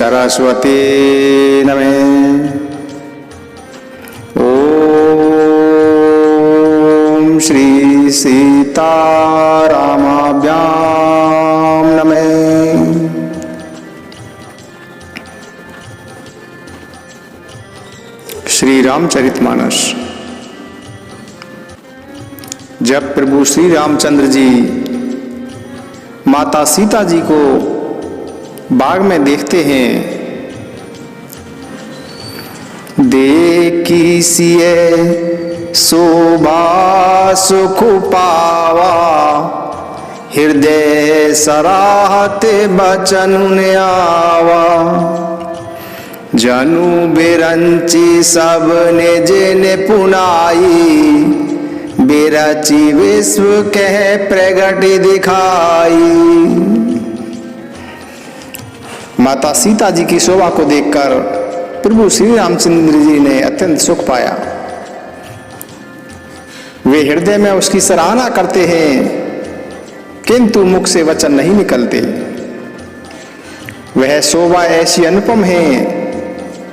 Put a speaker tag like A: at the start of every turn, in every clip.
A: सरस्वती नमः। ओम श्री सीतारामाभ्याम नमः। श्री रामचरितमानस। जब प्रभु श्री रामचंद्र जी माता सीता जी को बाग में देखते हैं, देखी सिए शोभा सुख पावा, हृदय सराहत बचन ने आवा, जनु बिरंची सब ने जिन पुनाई, बिरची विश्व कह प्रगट दिखाई। माता सीता जी की शोभा को देखकर प्रभु श्री रामचंद्र जी ने अत्यंत सुख पाया। वे हृदय में उसकी सराहना करते हैं, किंतु मुख से वचन नहीं निकलते। वह शोभा ऐसी अनुपम है,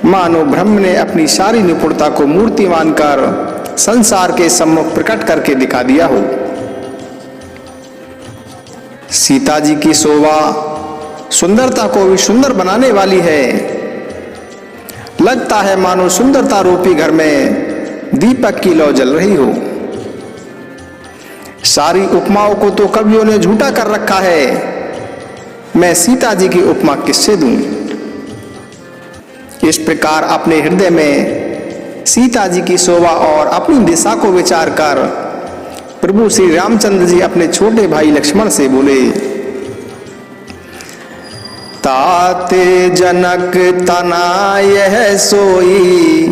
A: मानो ब्रह्म ने अपनी सारी निपुणता को मूर्ति मानकर संसार के सम्मुख प्रकट करके दिखा दिया हो। सीता जी की शोभा सुंदरता को भी सुंदर बनाने वाली है। लगता है मानो सुंदरता रूपी घर में दीपक की लौ जल रही हो। सारी उपमाओं को तो कवियों ने झूठा कर रखा है, मैं सीता जी की उपमा किससे दूं। इस प्रकार अपने हृदय में सीता जी की शोभा और अपनी दिशा को विचार कर प्रभु श्री रामचंद्र जी अपने छोटे भाई लक्ष्मण से बोले, ताते जनक तना यह सोई,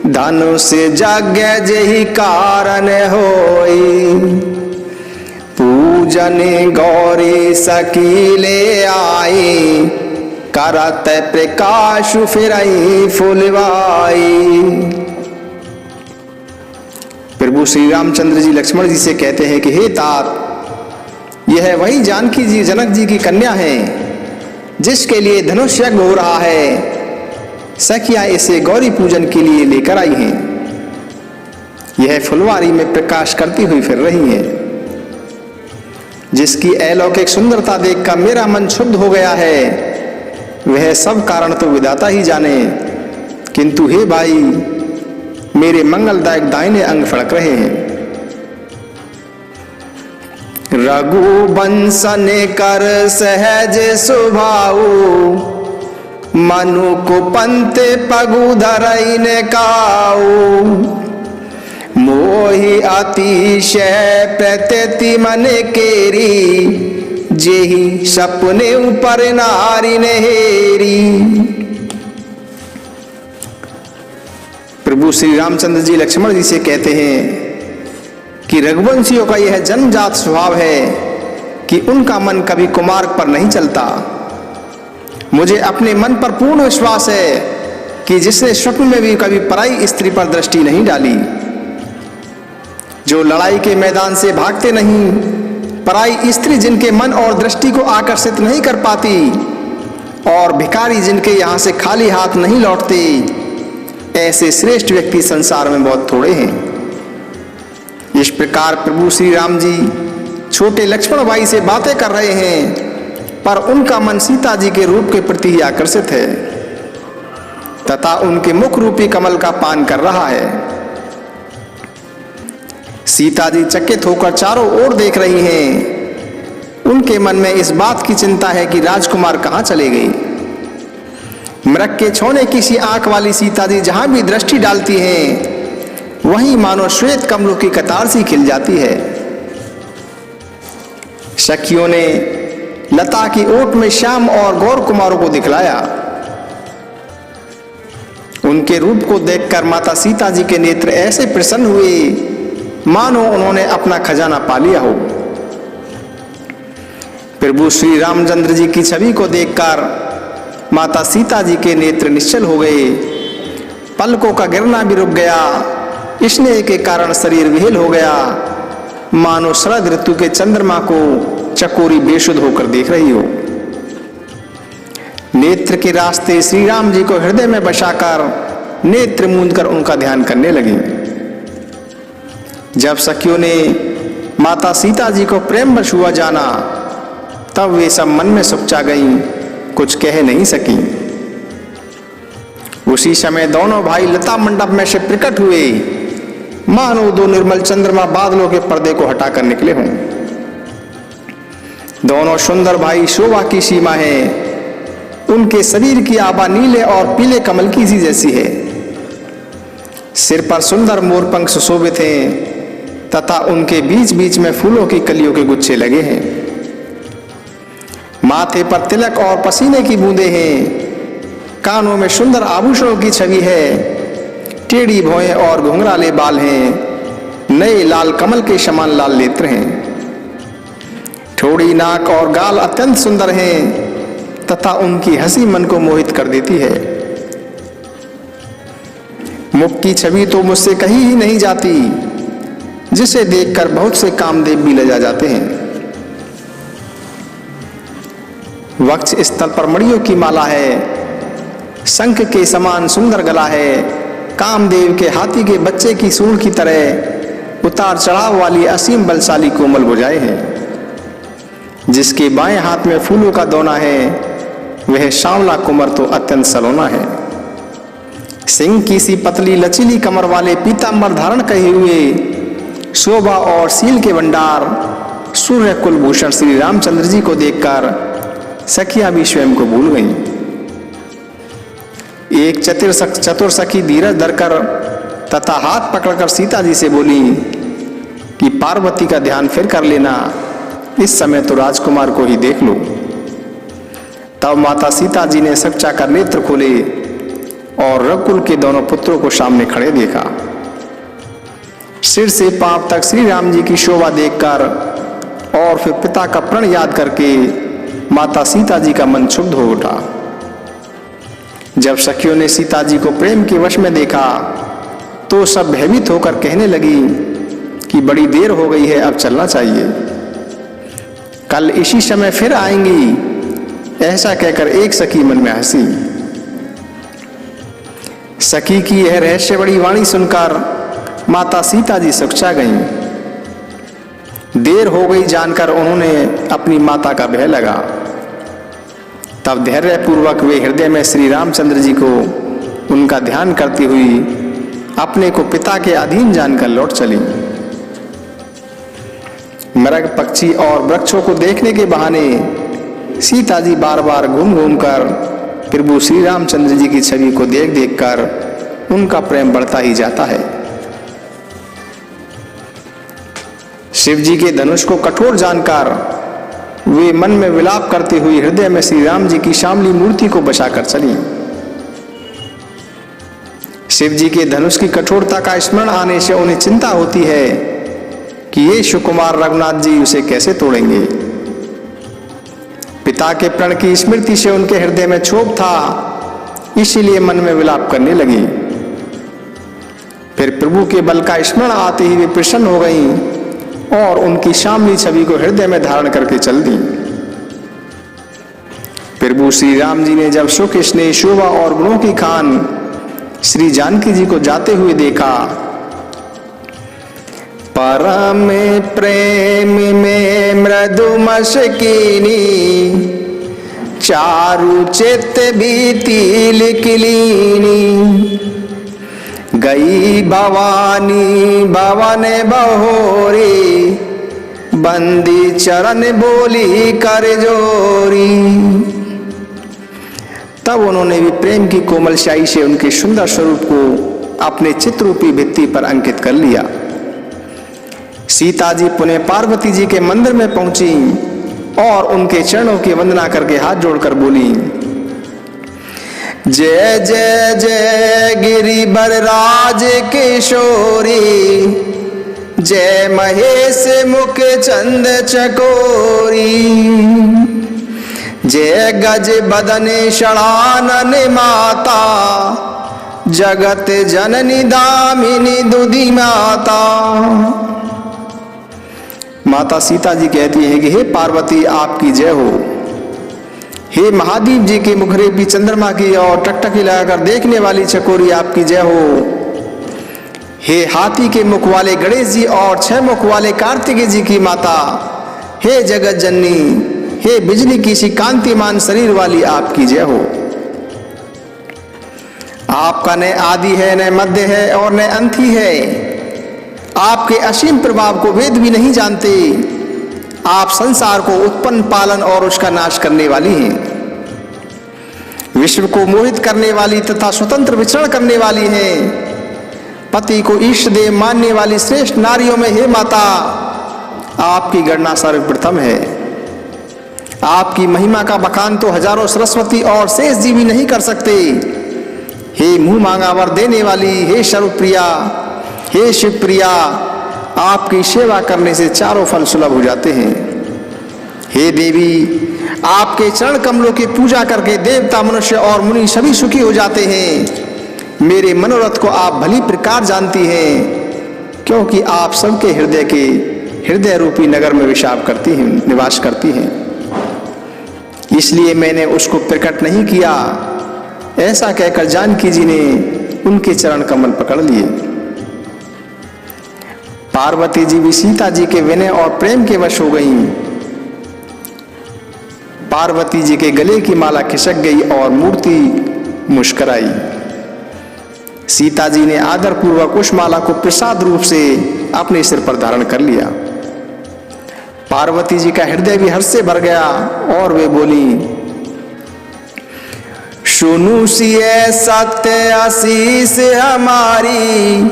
A: धनुष यज्ञ जहि कारण होई, पूजन गौरी सकीले आई, करत प्रकाश फिरई फुलवाई। प्रभु श्री रामचंद्र जी लक्ष्मण जी से कहते हैं कि हे तात, यह वही जानकी जी जनक जी की कन्या है जिसके लिए धनुष यज्ञ हो रहा है। सखियां इसे गौरी पूजन के लिए लेकर आई हैं। यह फुलवारी में प्रकाश करती हुई फिर रही है। जिसकी अलौकिक सुंदरता देखकर मेरा मन क्षुब्ध हो गया है, वह सब कारण तो विधाता ही जाने, किंतु हे भाई, मेरे मंगलदायक दाहिने अंग फड़क रहे हैं। रघुवंशन कर सहज स्वभाऊ, मनु को पंत पगु धरई ने काऊ, मोहि अतिशय प्रत्यति मन केरी, जेहि सपने ऊपर नारी ने हेरी। प्रभु श्री रामचंद्र जी लक्ष्मण जी से कहते हैं कि रघुवंशियों का यह जन्मजात स्वभाव है कि उनका मन कभी कुमार्ग पर नहीं चलता। मुझे अपने मन पर पूर्ण विश्वास है कि जिसने स्वप्न में भी कभी पराई स्त्री पर दृष्टि नहीं डाली, जो लड़ाई के मैदान से भागते नहीं, पराई स्त्री जिनके मन और दृष्टि को आकर्षित नहीं कर पाती, और भिखारी जिनके यहाँ से खाली हाथ नहीं लौटते, ऐसे श्रेष्ठ व्यक्ति संसार में बहुत थोड़े हैं। इस प्रकार प्रभु श्री राम जी छोटे लक्ष्मण भाई से बातें कर रहे हैं, पर उनका मन सीता जी के रूप के प्रति ही आकर्षित है तथा उनके मुख रूपी कमल का पान कर रहा है। सीता जी चकित होकर चारों ओर देख रही हैं। उनके मन में इस बात की चिंता है कि राजकुमार कहाँ चले गई। मृग के छौने की सी आंख वाली सीता जी जहां भी दृष्टि डालती हैं, वहीं मानो श्वेत कमलों की कतार सी खिल जाती है। सखियों ने लता की ओट में श्याम और गौर कुमारों को दिखलाया। उनके रूप को देखकर माता सीता जी के नेत्र ऐसे प्रसन्न हुए मानो उन्होंने अपना खजाना पा लिया हो। प्रभु श्री रामचंद्र जी की छवि को देखकर माता सीता जी के नेत्र निश्चल हो गए। पलकों का गिरना भी रुक गया। स्नेह के कारण शरीर विहिल हो गया, मानो शरद ऋतु के चंद्रमा को चकोरी बेशुद्ध होकर देख रही हो। नेत्र के रास्ते श्री राम जी को हृदय में बसाकर नेत्र मूंदकर उनका ध्यान करने लगी। जब सखियों ने माता सीता जी को प्रेम वश हुआ जाना, तब वे सब मन में सुकचा गईं, कुछ कह नहीं सकी। उसी समय दोनों भाई लता मंडप में से प्रकट हुए, मानो दो निर्मल चंद्रमा बादलों के पर्दे को हटाकर निकले हों। दोनों सुंदर भाई शोभा की सीमा है। उनके शरीर की आभा नीले और पीले कमल की सी जैसी है। सिर पर सुंदर मोरपंख सुशोभित हैं तथा उनके बीच बीच में फूलों की कलियों के गुच्छे लगे हैं। माथे पर तिलक और पसीने की बूंदें हैं। कानों में सुंदर आभूषणों की छवि है। टेढ़ी भौएं और घुंघराले बाल हैं। नए लाल कमल के समान लाल नेत्र हैं। ठोड़ी नाक और गाल अत्यंत सुंदर हैं तथा उनकी हंसी मन को मोहित कर देती है। मुख की छवि तो मुझसे कही ही नहीं जाती, जिसे देखकर बहुत से कामदेव भी लजा जाते हैं। वक्ष स्थल पर मणियों की माला है। शंख के समान सुंदर गला है। कामदेव के हाथी के बच्चे की सूंड की तरह उतार चढ़ाव वाली असीम बलशाली कोमल भुजाएं हैं। जिसके बाएं हाथ में फूलों का दोना है, वह सांवला कुंवर तो अत्यंत सलोना है। सिंह की सी पतली लचीली कमर वाले पीतांबर धारण कहे हुए शोभा और सील के भंडार सूर्य कुलभूषण श्री रामचंद्र जी को देखकर सखियां भी स्वयं को भूल गईं। एक चतुर सखी धीरज धरकर तथा हाथ पकड़कर सीता जी से बोली कि पार्वती का ध्यान फिर कर लेना, इस समय तो राजकुमार को ही देख लो। तब माता सीता जी ने सच्चा कर नेत्र खोले और रघुकुल के दोनों पुत्रों को सामने खड़े देखा। सिर से पांव तक श्री राम जी की शोभा देखकर और फिर पिता का प्रण याद करके माता सीता जी का मन क्षुब्ध हो उठा। जब सखियों ने सीता जी को प्रेम के वश में देखा तो सब भयभीत होकर कहने लगी कि बड़ी देर हो गई है, अब चलना चाहिए, कल इसी समय फिर आएंगी। ऐसा कहकर एक सखी मन में हंसी। सखी की यह रहस्य बड़ी वाणी सुनकर माता सीता जी सुकचा गईं। देर हो गई जानकर उन्होंने अपनी माता का भय लगा। तब धैर्य पूर्वक वे हृदय में श्री रामचंद्र जी को उनका ध्यान करती हुई अपने को पिता के अधीन जानकर लौट चली। मृग पक्षी और वृक्षों को देखने के बहाने सीता जी बार बार घूम घूम कर प्रभु श्री रामचंद्र जी की छवि को देख देख कर उनका प्रेम बढ़ता ही जाता है। शिव जी के धनुष को कठोर जानकर वे मन में विलाप करती हुई हृदय में श्री राम जी की श्यामली मूर्ति को बसाकर चली। शिव जी के धनुष की कठोरता का स्मरण आने से उन्हें चिंता होती है कि ये सुकुमार रघुनाथ जी उसे कैसे तोड़ेंगे। पिता के प्रण की स्मृति से उनके हृदय में क्षोभ था, इसीलिए मन में विलाप करने लगी। फिर प्रभु के बल का स्मरण आते ही वे प्रसन्न हो गईं और उनकी श्यामली छवि को हृदय में धारण करके चल दी। प्रभु श्री राम जी ने जब सुख स्नेह शोभा और गुणों की खान श्री जानकी जी को जाते हुए देखा, परम प्रेम में मृदु मशकीनी चारु चित्त भीति लिखलीनी गई भवानी भवन बहोरी बंदी चरण बोली कर जोरी। तब उन्होंने भी प्रेम की कोमल शाही से उनके सुंदर स्वरूप को अपने चित्ररूपी भित्ति पर अंकित कर लिया। सीता जी पुनः पार्वती जी के मंदिर में पहुंची और उनके चरणों की वंदना करके हाथ जोड़कर बोली, जय जय जय गिरिवर राज किशोरी, जय महेश मुख चंद चकोरी, जय गज बदन षडानन माता, जगत जननी दामिनी दुधि माता। माता सीता जी कहती है कि हे पार्वती आपकी जय हो, हे महादेव जी के मुखरे भी चंद्रमा की और टकटकी लगाकर देखने वाली चकोरी आपकी जय हो। हे हाथी के मुख वाले गणेश जी और 6 मुख वाले कार्तिकेय जी की माता, हे जगत जननी, हे बिजली की सी कांतिमान शरीर वाली आपकी जय हो। आपका न आदि है, न मध्य है और न अंत ही है। आपके असीम प्रभाव को वेद भी नहीं जानते। आप संसार को उत्पन्न, पालन और उसका नाश करने वाली हैं। विश्व को मोहित करने वाली तथा स्वतंत्र विचरण करने वाली हैं। पति को ईष्ट देव मानने वाली श्रेष्ठ नारियों में हे माता, आपकी गणना सर्वप्रथम है। आपकी महिमा का बखान तो हजारों सरस्वती और शेष जी भी नहीं कर सकते। हे मुंह मांगा वर देने वाली, हे सर्वप्रिया, हे शिवप्रिया, आपकी सेवा करने से चारों फल सुलभ हो जाते हैं। हे देवी, आपके चरण कमलों की पूजा करके देवता, मनुष्य और मुनि सभी सुखी हो जाते हैं। मेरे मनोरथ को आप भली प्रकार जानती हैं, क्योंकि आप सबके हृदय के हृदय रूपी नगर में निवास करती हैं। इसलिए मैंने उसको प्रकट नहीं किया। ऐसा कहकर जानकी जी ने उनके चरण कमल पकड़ लिए। पार्वती जी भी सीता जी के विनय और प्रेम के वश हो गईं। पार्वती जी के गले की माला खिसक गई और मूर्ति मुस्कुराई। सीता जी ने आदर पूर्वक उस माला को प्रसाद रूप से अपने सिर पर धारण कर लिया। पार्वती जी का हृदय भी हर्ष से भर गया और वे बोली, सुनु सिए सत्य आशीष हमारी,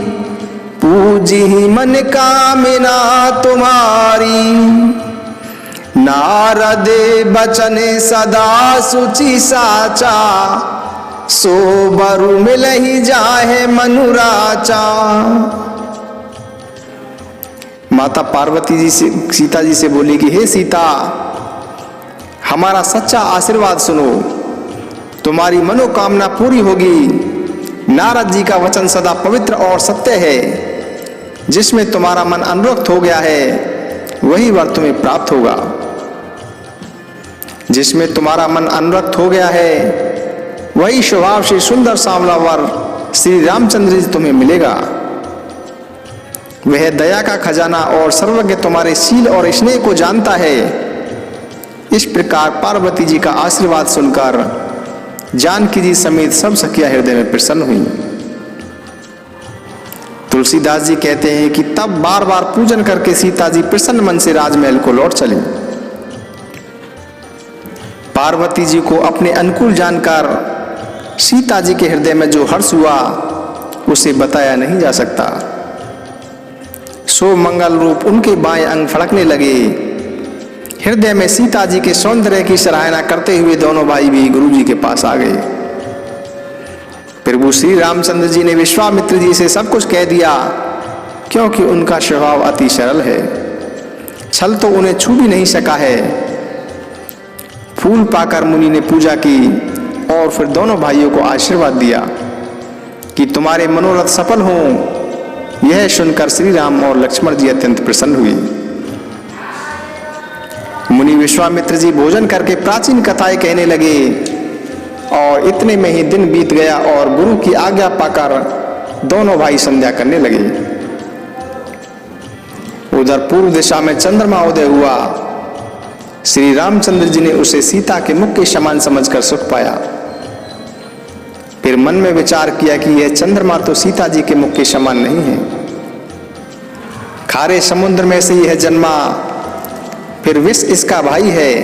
A: पूजी मन कामना तुम्हारी। नारद बचन सदा सुचि साचा, सो बरु मिलहि जाहे मनुराचा। माता पार्वती जी से सीता जी से बोली कि हे सीता, हमारा सच्चा आशीर्वाद सुनो, तुम्हारी मनोकामना पूरी होगी। नारद जी का वचन सदा पवित्र और सत्य है। जिसमें तुम्हारा मन अनुरक्त हो गया है वही वर तुम्हें प्राप्त होगा। जिसमें तुम्हारा मन अनुरक्त हो गया है वही स्वभाव से सुंदर सांवला वर श्री रामचंद्र जी तुम्हें मिलेगा। वह दया का खजाना और सर्वज्ञ तुम्हारे शील और स्नेह को जानता है। इस प्रकार पार्वती जी का आशीर्वाद सुनकर जानकी जी समेत सब सखियां हृदय में प्रसन्न हुई। तुलसीदास जी कहते हैं कि तब बार बार पूजन करके सीता जी प्रसन्न मन से राजमहल को लौट चली। पार्वती जी को अपने अनुकूल जानकर सीता जी के हृदय में जो हर्ष हुआ उसे बताया नहीं जा सकता। सो मंगल रूप उनके बाएं अंग फड़कने लगे। हृदय में सीता जी के सौंदर्य की सराहना करते हुए दोनों भाई भी गुरु जी के पास आ गए। प्रभु श्री रामचंद्र जी ने विश्वामित्र जी से सब कुछ कह दिया, क्योंकि उनका स्वभाव अति सरल है। छल तो उन्हें छू भी नहीं सका है। फूल पाकर मुनि ने पूजा की और फिर दोनों भाइयों को आशीर्वाद दिया कि तुम्हारे मनोरथ सफल हों। यह सुनकर श्री राम और लक्ष्मण जी अत्यंत प्रसन्न हुए। मुनि विश्वामित्र जी भोजन करके प्राचीन कथाएं कहने लगे और इतने में ही दिन बीत गया और गुरु की आज्ञा पाकर दोनों भाई संध्या करने लगे। उधर पूर्व दिशा में चंद्रमा उदय हुआ। श्री रामचंद्र जी ने उसे सीता के मुख के समान समझकर सुख पाया। फिर मन में विचार किया कि यह चंद्रमा तो सीता जी के मुख के समान नहीं है। खारे समुद्र में से यह जन्मा, फिर विष इसका भाई है।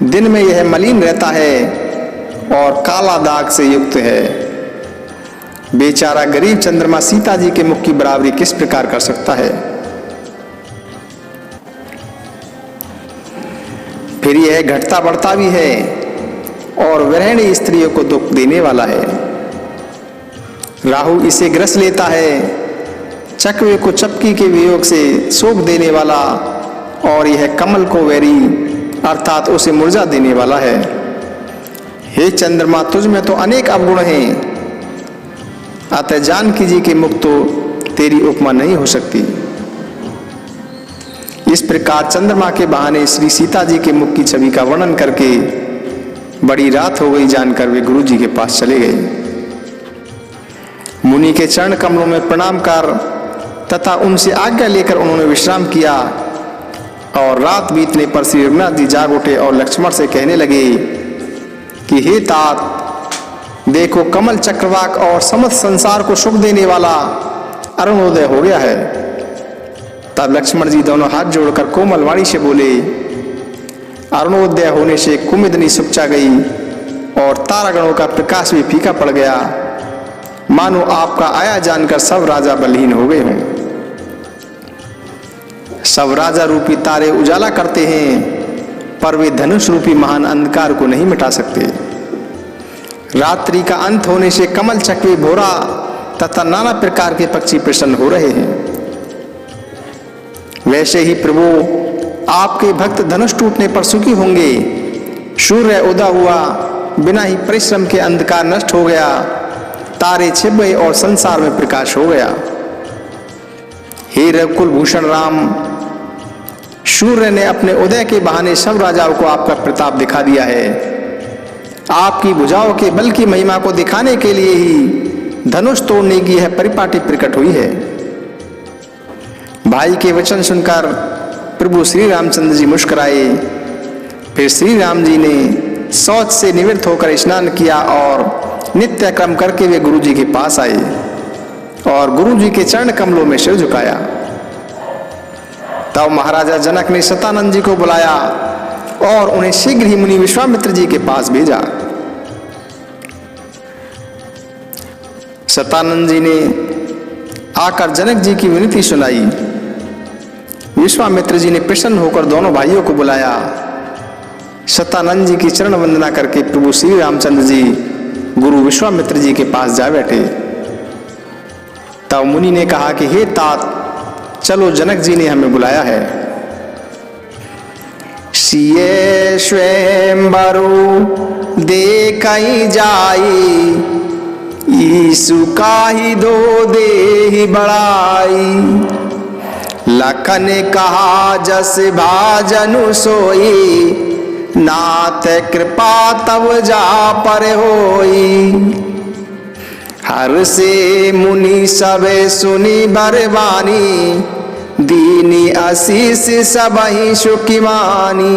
A: दिन में यह मलिन रहता है और काला दाग से युक्त है। बेचारा गरीब चंद्रमा सीता जी के मुख की बराबरी किस प्रकार कर सकता है। फिर यह घटता बढ़ता भी है और विरहिणी स्त्रियों को दुख देने वाला है। राहु इसे ग्रस लेता है। चकवे को चपकी के वियोग से शोक देने वाला और यह कमल को वैरी अर्थात उसे मुरझा देने वाला है। हे चंद्रमा, तुझ में तो अनेक अवगुण हैं, अतः जानकी जी के मुख तो तेरी उपमा नहीं हो सकती। इस प्रकार चंद्रमा के बहाने श्री सीता जी के मुख की छवि का वर्णन करके बड़ी रात हो गई जानकर वे गुरु जी के पास चले गए। मुनि के चरण कमलों में प्रणाम कर तथा उनसे आज्ञा लेकर उन्होंने विश्राम किया और रात बीतने पर श्री रघुनाथ जी जाग उठे और लक्ष्मण से कहने लगे कि हे तात, देखो कमल चक्रवाक और समस्त संसार को सुख देने वाला अरुणोदय हो गया है। तब लक्ष्मण जी दोनों हाथ जोड़कर कोमल वाणी से बोले, अरुणोदय होने से कुमुदिनी सुपचा गई और तारागणों का प्रकाश भी फीका पड़ गया, मानो आपका आया जानकर सब राजा बलहीन हो गए हों। सब राजा रूपी तारे उजाला करते हैं पर वे धनुष रूपी महान अंधकार को नहीं मिटा सकते। रात्रि का अंत होने से कमल चक्री भोरा तथा नाना प्रकार के पक्षी प्रसन्न हो रहे हैं। वैसे ही प्रभु आपके भक्त धनुष टूटने पर सुखी होंगे। सूर्य उदय हुआ, बिना ही परिश्रम के अंधकार नष्ट हो गया, तारे छिप गए और संसार में प्रकाश हो गया। हे रघुकुल भूषण राम, सूर्य ने अपने उदय के बहाने सब राजाओं को आपका प्रताप दिखा दिया है। आपकी भुजाओं के बल की महिमा को दिखाने के लिए ही धनुष तोड़ने की यह परिपाटी प्रकट हुई है। भाई के वचन सुनकर प्रभु श्री रामचंद्र जी मुस्कुराए। फिर श्री राम जी ने शौच से निवृत्त होकर स्नान किया और नित्य क्रम करके वे गुरु जी के पास आए और गुरु जी के चरण कमलों में सिर झुकाया। तब महाराजा जनक ने सतानंद जी को बुलाया और उन्हें शीघ्र ही मुनि विश्वामित्र जी के पास भेजा। सतानंद जी ने आकर जनक जी की विनती सुनाई। विश्वामित्र जी ने प्रसन्न होकर दोनों भाइयों को बुलाया। सतानंद जी की चरण वंदना करके प्रभु श्री रामचंद्र जी गुरु विश्वामित्र जी के पास जा बैठे। तब मुनि ने कहा कि हे तात, चलो, जनक जी ने हमें बुलाया है। सिए स्वयंवरु देखई जाई, ईसु काहि दो देहि बड़ाई। लखन कहा जस भाजनु सोई, नाथ कृपा तब जा पर होई। हर से मुनि सबे सुनी बरवानी, दीनी आशीष सबहि सुखी मानी।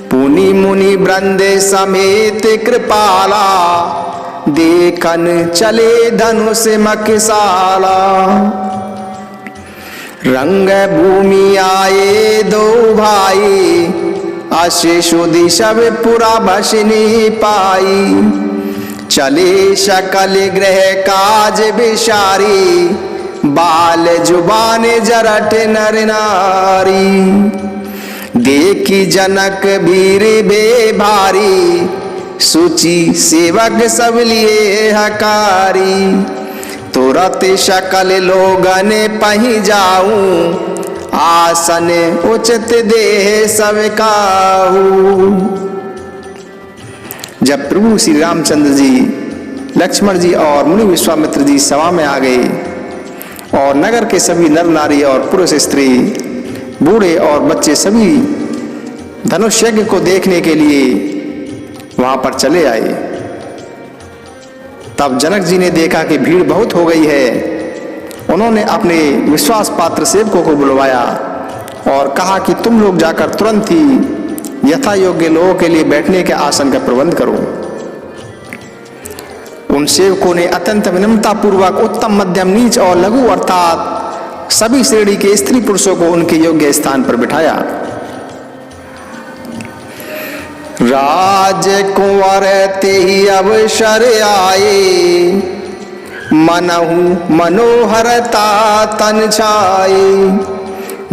A: पुनि मुनि वृंदे समेत कृपाला, देखन चले धनुष मखशाला। रंग भूमि आए दो भाई, अशेषुधि सब पुरा भसनी पाई। चले शकल ग्रह काज बिसारी, बाल जुबान जरठ नर नारी। देखी जनक वीर बे भारी, सूची सेवक सब लिए हकारी। तुरत शकल लोगन पही जाऊं, आसन उचित देह सब काहू। जब प्रभु श्री रामचंद्र जी, लक्ष्मण जी और मुनि विश्वामित्र जी सभा में आ गए और नगर के सभी नर नारी और पुरुष स्त्री, बूढ़े और बच्चे सभी धनुष यज्ञ को देखने के लिए वहां पर चले आए। तब जनक जी ने देखा कि भीड़ बहुत हो गई है। उन्होंने अपने विश्वास पात्र सेवकों को बुलवाया और कहा कि तुम लोग जाकर तुरंत ही यथा योग्य लोगों के लिए बैठने के आसन का प्रबंध करो। उन सेवकों ने अत्यंत विनम्रता पूर्वक उत्तम, मध्यम, नीच और लघु अर्थात सभी श्रेणी के स्त्री पुरुषों को उनके योग्य स्थान पर बिठाया। राजकुंवर तेहि अवसर आए, मनहु मनोहरता तन छाए।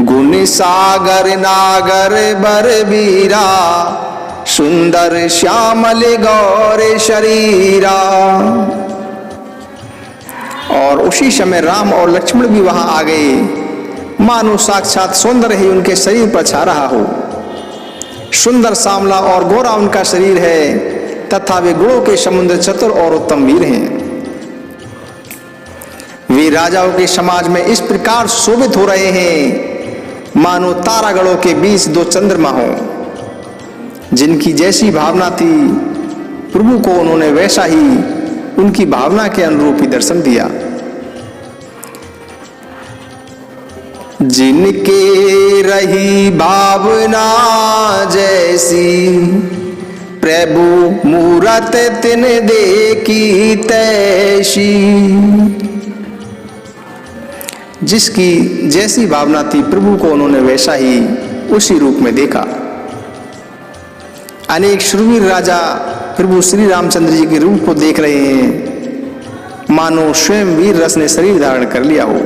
A: गुण सागर नागर बर बीरा, सुंदर श्यामल गौर शरीरा। और उसी समय राम और लक्ष्मण भी वहां आ गए, मानो साक्षात सौंदर्य ही उनके शरीर पर छा रहा हो। सुंदर सांवला और गोरा उनका शरीर है तथा वे गुणों के समुद्र, चतुर और उत्तम वीर हैं। वे राजाओं के समाज में इस प्रकार शोभित हो रहे हैं मानो तारागणों के बीच दो चंद्रमा हो। जिनकी जैसी भावना थी प्रभु को उन्होंने वैसा ही उनकी भावना के अनुरूप ही दर्शन दिया। जिनके रही भावना जैसी प्रभु मूरत तिन देखी तैसी। जिसकी जैसी भावना थी प्रभु को उन्होंने वैसा ही उसी रूप में देखा। अनेक शूरवीर राजा प्रभु श्री रामचंद्र जी के रूप को देख रहे हैं, मानो स्वयं वीर रस ने शरीर धारण कर लिया हो।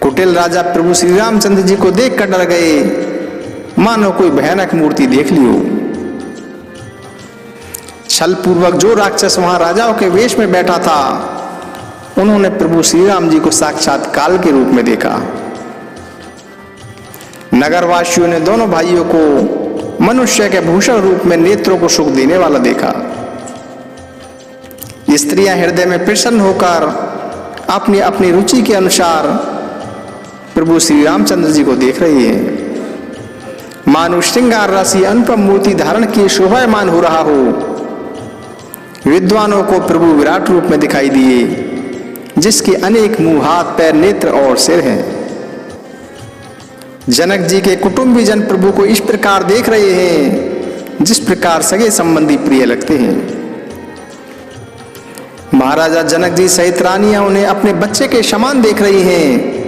A: कुटिल राजा प्रभु श्री रामचंद्र जी को देखकर डर गए, मानो कोई भयानक मूर्ति देख ली हो। छल पूर्वक जो राक्षस वहां राजाओं के वेश में बैठा था, उन्होंने प्रभु श्री राम जी को साक्षात काल के रूप में देखा। नगरवासियों ने दोनों भाइयों को मनुष्य के भूषण रूप में नेत्रों को सुख देने वाला देखा। स्त्रियां हृदय में प्रसन्न होकर अपनी अपनी रुचि के अनुसार प्रभु श्री रामचंद्र जी को देख रही हैं, मानो श्रृंगार राशि अनुपम मूर्ति धारण किए शोभायमान हो रहा हो। विद्वानों को प्रभु विराट रूप में दिखाई दिए, जिसके अनेक मुंह, हाथ, पैर, नेत्र और सिर हैं। जनक जी के कुटुंबी जन प्रभु को इस प्रकार देख रहे हैं जिस प्रकार सगे संबंधी प्रिय लगते हैं। महाराजा जनक जी सहित रानियां उन्हें अपने बच्चे के समान देख रही हैं,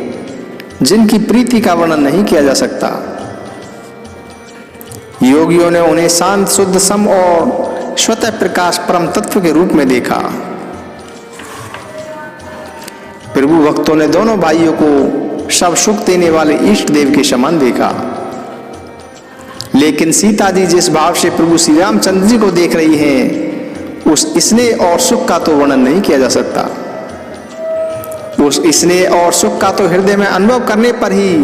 A: जिनकी प्रीति का वर्णन नहीं किया जा सकता। योगियों ने उन्हें शांत, शुद्ध, सम और स्वतः प्रकाश परम तत्व के रूप में देखा। प्रभु भक्तों ने दोनों भाइयों को सब सुख देने वाले इष्ट देव के समान देखा। लेकिन सीता जी जिस भाव से प्रभु श्री रामचंद्र जी को देख रही हैं, उस स्नेह और सुख का तो वर्णन नहीं किया जा सकता। उस स्नेह और सुख का तो हृदय में अनुभव करने पर ही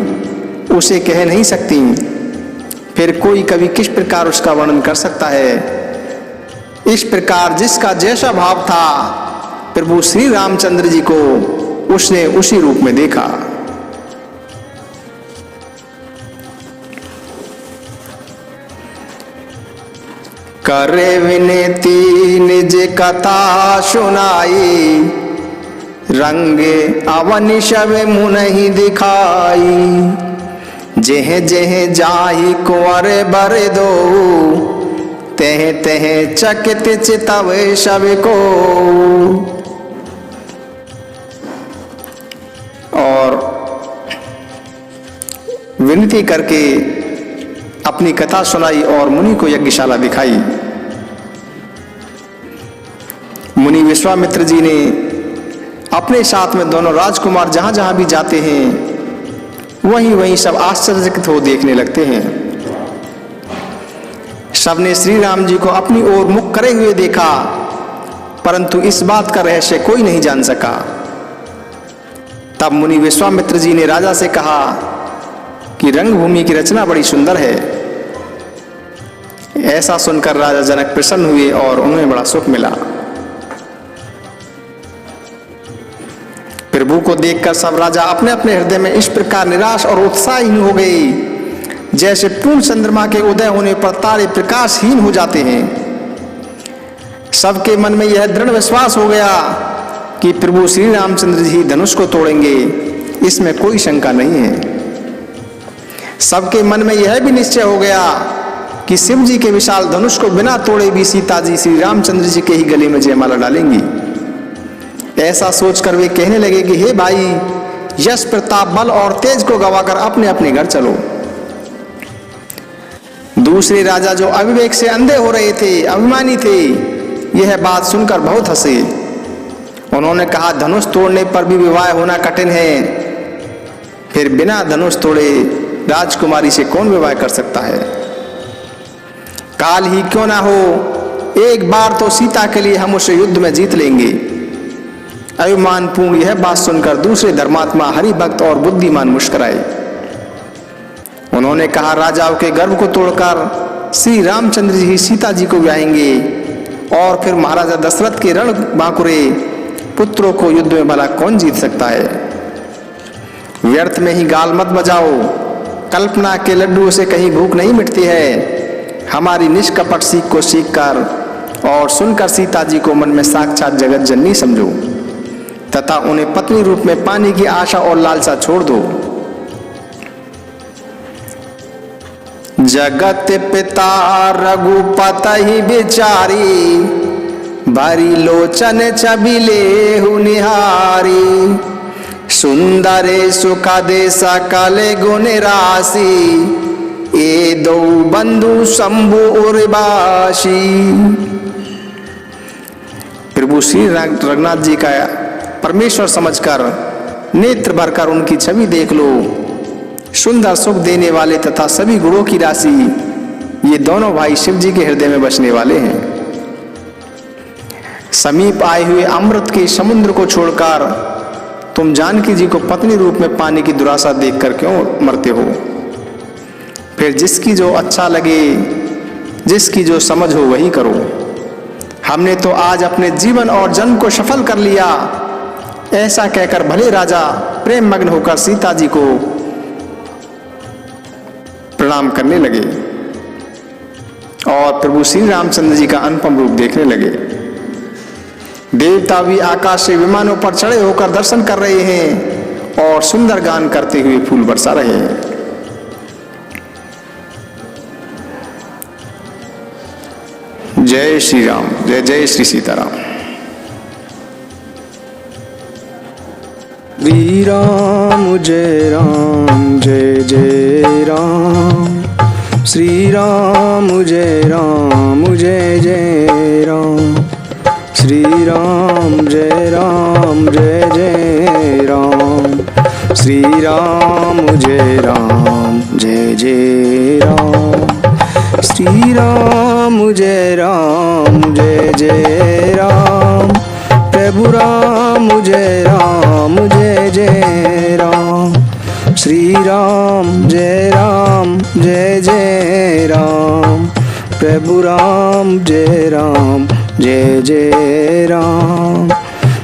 A: उसे कह नहीं सकती, फिर कोई कवि किस प्रकार उसका वर्णन कर सकता है। इस प्रकार जिसका जैसा भाव था प्रभु श्री रामचंद्र जी को उसने उसी रूप में देखा। करे विनती निज कथा सुनाई, रंगे अवन सब मुनहि दिखाई। जेह जेह जाहि कुंवर बर दो, तेह तेह चकित चितव सब को। और विनती करके अपनी कथा सुनाई और मुनि को यज्ञशाला दिखाई। मुनि विश्वामित्र जी ने अपने साथ में दोनों राजकुमार जहां जहां भी जाते हैं, वहीं वहीं सब आश्चर्यचकित हो देखने लगते हैं। सबने श्री राम जी को अपनी ओर मुख करे हुए देखा, परंतु इस बात का रहस्य कोई नहीं जान सका। तब मुनि विश्वामित्र जी ने राजा से कहा कि रंगभूमि की रचना बड़ी सुंदर है। ऐसा सुनकर राजा जनक प्रसन्न हुए और उन्हें बड़ा सुख मिला। प्रभु को देखकर सब राजा अपने अपने हृदय में इस प्रकार निराश और उत्साहहीन हो गए, जैसे पूर्ण चंद्रमा के उदय होने पर तारे प्रकाशहीन हो जाते हैं। सबके मन में यह दृढ़ विश्वास हो गया कि प्रभु श्री रामचंद्र जी धनुष को तोड़ेंगे, इसमें कोई शंका नहीं है। सबके मन में यह भी निश्चय हो गया कि शिव जी के विशाल धनुष को बिना तोड़े भी सीता जी श्री रामचंद्र जी के ही गले में जयमाला डालेंगी। ऐसा सोचकर वे कहने लगे कि हे भाई, यश, प्रताप, बल और तेज को गवाकर अपने अपने घर चलो। दूसरे राजा जो अविवेक से अंधे हो रहे थे, अभिमानी थे, यह बात सुनकर बहुत हंसे। उन्होंने कहा, धनुष तोड़ने पर भी विवाह होना कठिन है, फिर बिना धनुष तोड़े राजकुमारी से कौन विवाह कर सकता है। काल ही क्यों ना हो, एक बार तो सीता के लिए हम उसे युद्ध में जीत लेंगे। अभिमानपूर्ण यह बात सुनकर दूसरे धर्मात्मा, हरि भक्त और बुद्धिमान मुस्कुराए। उन्होंने कहा, राजाओं के गर्भ को तोड़कर श्री रामचंद्र जी सीता जी को ब्याहेंगे और फिर महाराजा दशरथ के रण बांकुरे पुत्रों को युद्ध में भला कौन जीत सकता है। व्यर्थ में ही गाल मत बजाओ, कल्पना के लड्डू से कहीं भूख नहीं मिटती है। हमारी निष्कपट सीख को सीखकर और सुनकर सीता जी को मन में साक्षात जगत जननी समझो तथा उन्हें पत्नी रूप में पाने की आशा और लालसा छोड़ दो। जगत पिता रघुपति बिचारी, भरी लोचन छबिले निहारी। सुंदरे सुखदे सकल गुण राशि, ए दो बंधु शंभु उर्वासी। प्रभु श्री रघुनाथ जी का परमेश्वर समझकर नेत्र भरकर उनकी छवि देख लो। सुंदर सुख देने वाले तथा सभी गुणों की राशि ये दोनों भाई शिव जी के हृदय में बसने वाले हैं। समीप आए हुए अमृत के समुद्र को छोड़कर तुम जानकी जी को पत्नी रूप में पाने की दुराशा देखकर क्यों मरते हो? फिर जिसकी जो अच्छा लगे, जिसकी जो समझ हो वही करो। हमने तो आज अपने जीवन और जन्म को सफल कर लिया। ऐसा कहकर भले राजा प्रेम मग्न होकर सीता जी को प्रणाम करने लगे और प्रभु श्री रामचंद्र जी का अनुपम रूप देखने लगे। देवता भी आकाश से विमानों पर चढ़े होकर दर्शन कर रहे हैं और सुंदर गान करते हुए फूल बरसा रहे हैं। जय श्री राम, जय जय श्री सीताराम।
B: श्री राम जय राम, जय जय राम। श्री राम जय राम, जय जय राम। श्री राम जय राम, जय जय राम। श्री राम जय राम, जय जय राम। श्री राम जय राम, जय जय राम। प्रभु राम जय राम, जय जय राम। श्री राम जय राम, जय जय राम। प्रभु राम जय राम, जय जय राम।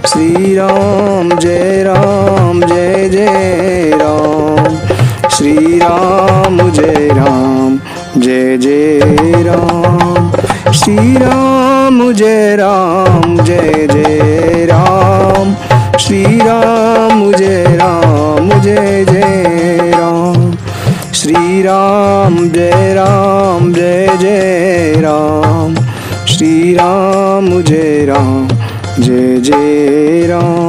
B: श्री राम जय राम, जय जय राम। श्री राम जय राम, जय जय राम। श्री राम जय राम, जय जय राम। श्री राम जय राम, जय जय राम। श्री राम जय राम, जय जय राम। श्री राम जय राम, जय जय राम।